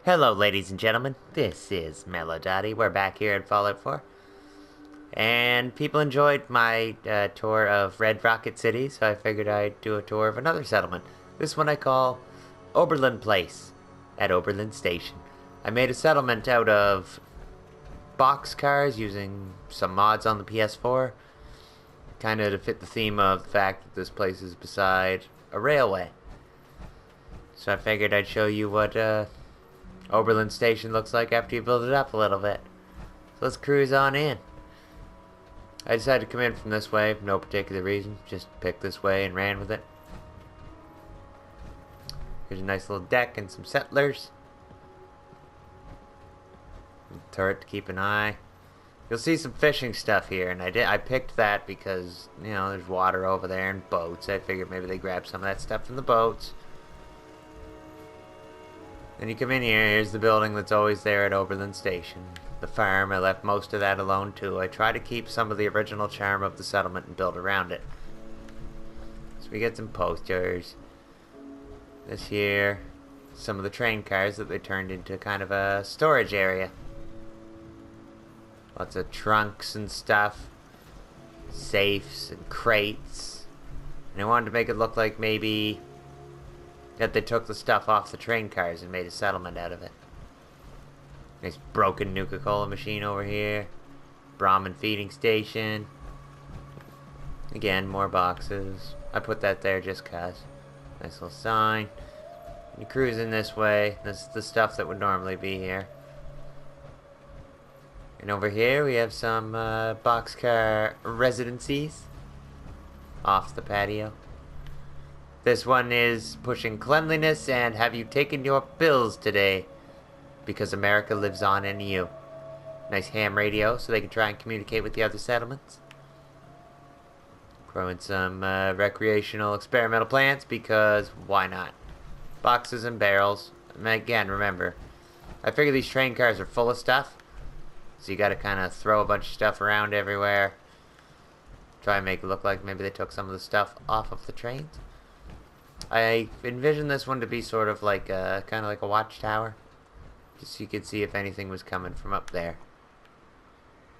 Hello, ladies and gentlemen. This is Melodotty. We're back here at Fallout 4. And people enjoyed my tour of Red Rocket City, so I figured I'd do a tour of another settlement. This one I call Overland Place at Overland Station. I made a settlement out of boxcars using some mods on the PS4, kind of to fit the theme of the fact that this place is beside a railway. So I figured I'd show you what Oberlin Station looks like after you build it up a little bit. So let's cruise on in. I decided to come in from this way for no particular reason. Just picked this way and ran with it. Here's a nice little deck and some settlers. A turret to keep an eye. You'll see some fishing stuff here, and I picked that because, you know, there's water over there and boats. I figured maybe they grab some of that stuff from the boats. Then you come in here, here's the building that's always there at Overland Station. The farm, I left most of that alone too. I try to keep some of the original charm of the settlement and build around it. So we get some posters. This here, some of the train cars that they turned into kind of a storage area. Lots of trunks and stuff. Safes and crates. And I wanted to make it look like maybe that they took the stuff off the train cars and made a settlement out of it. Nice broken Nuka-Cola machine over here. Brahmin feeding station. Again, more boxes. I put that there just cause. Nice little sign. You cruise in this way. This is the stuff that would normally be here. And over here we have some boxcar residencies off the patio. This one is pushing cleanliness and have you taken your pills today? Because America lives on in you. Nice ham radio so they can try and communicate with the other settlements. Growing some recreational experimental plants because why not? Boxes and barrels. And again, remember, I figure these train cars are full of stuff. So you gotta kind of throw a bunch of stuff around everywhere. Try and make it look like maybe they took some of the stuff off of the trains. I envisioned this one to be sort of like a, kind of like a watchtower. Just so you could see if anything was coming from up there.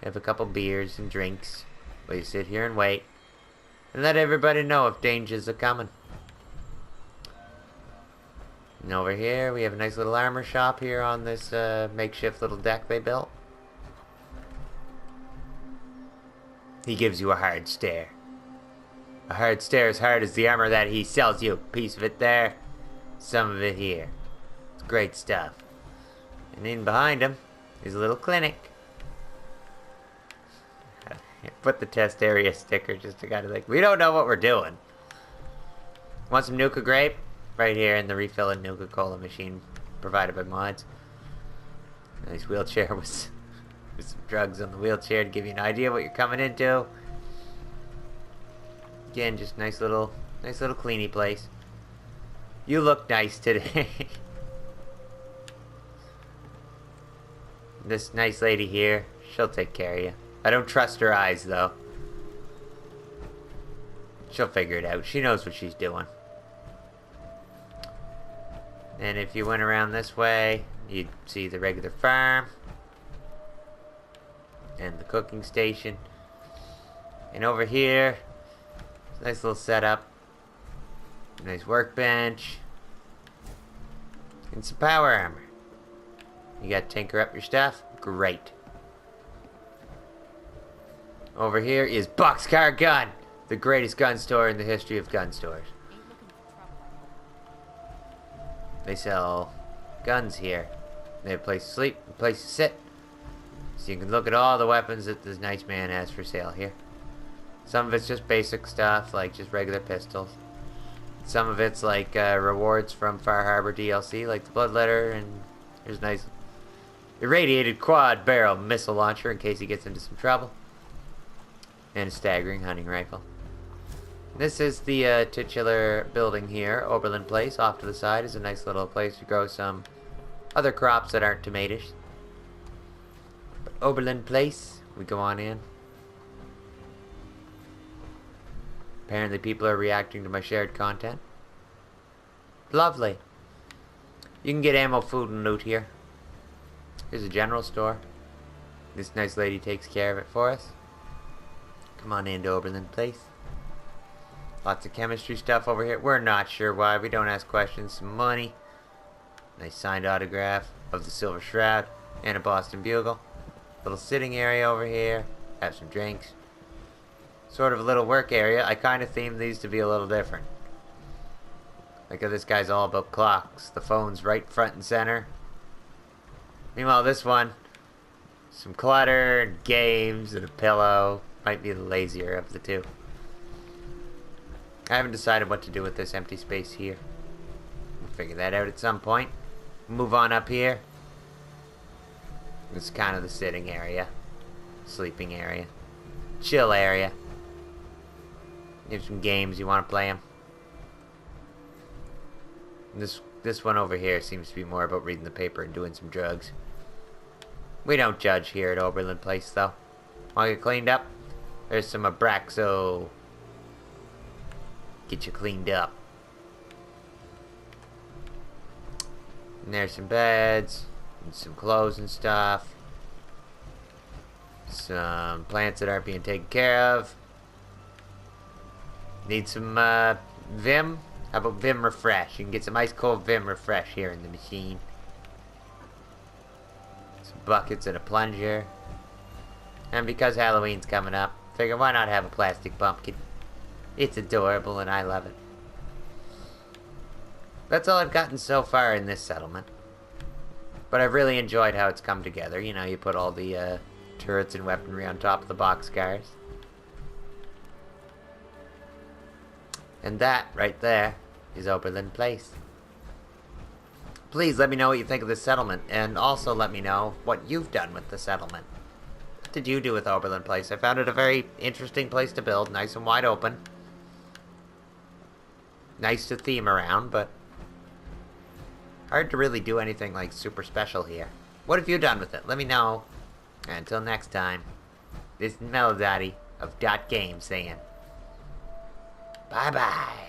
Have a couple beers and drinks while you sit here and wait. And let everybody know if dangers are coming. And over here we have a nice little armor shop here on this makeshift little deck they built. He gives you a hard stare. A hard stare as hard as the armor that he sells you. A piece of it there, some of it here. It's great stuff. And in behind him is a little clinic. Put the test area sticker just to kind of like, we don't know what we're doing. Want some Nuka grape? Right here in the refill and Nuka-Cola machine provided by mods. Nice wheelchair with some drugs on the wheelchair to give you an idea of what you're coming into. Again, just nice little cleany place. You look nice today. This nice lady here, she'll take care of you. I don't trust her eyes though. She'll figure it out. She knows what she's doing. And if you went around this way, you'd see the regular farm. And the cooking station. And over here, nice little setup. Nice workbench. And some power armor. You got to tinker up your stuff? Great. Over here is Boxcar Gun, the greatest gun store in the history of gun stores. They sell guns here. They have a place to sleep, a place to sit. So you can look at all the weapons that this nice man has for sale here. Some of it's just basic stuff, like just regular pistols. Some of it's like rewards from Far Harbor DLC, like the Bloodletter, and there's a nice irradiated quad barrel missile launcher in case he gets into some trouble. And a staggering hunting rifle. This is the titular building here, Overland Place. Off to the side is a nice little place to grow some other crops that aren't tomatoes. But Overland Place, we go on in. Apparently people are reacting to my shared content. Lovely. You can get ammo, food, and loot here. Here's a general store. This nice lady takes care of it for us. Come on into Overland Place. Lots of chemistry stuff over here. We're not sure why. We don't ask questions. Some money. Nice signed autograph of the Silver Shroud and a Boston Bugle. Little sitting area over here. Have some drinks. Sort of a little work area. I kind of themed these to be a little different. Like this guy's all about clocks. The phone's right front and center. Meanwhile, this one, some clutter, and games, and a pillow. Might be the lazier of the two. I haven't decided what to do with this empty space here. We'll figure that out at some point. Move on up here. This is kind of the sitting area. Sleeping area. Chill area. There's some games, you want to play them. This one over here seems to be more about reading the paper and doing some drugs. We don't judge here at Overland Place, though. Want to get cleaned up? There's some Abraxo. Get you cleaned up. And there's some beds. And some clothes and stuff. Some plants that aren't being taken care of. Need some Vim? How about Vim Refresh? You can get some ice cold Vim Refresh here in the machine. Some buckets and a plunger. And because Halloween's coming up, figure why not have a plastic pumpkin? It's adorable and I love it. That's all I've gotten so far in this settlement. But I've really enjoyed how it's come together. You know, you put all the turrets and weaponry on top of the boxcars. And that, right there, is Overland Place. Please let me know what you think of this settlement, and also let me know what you've done with the settlement. What did you do with Overland Place? I found it a very interesting place to build, nice and wide open. Nice to theme around, but hard to really do anything like super special here. What have you done with it? Let me know. And until next time, this is Melodaddy of Dot Game saying bye-bye.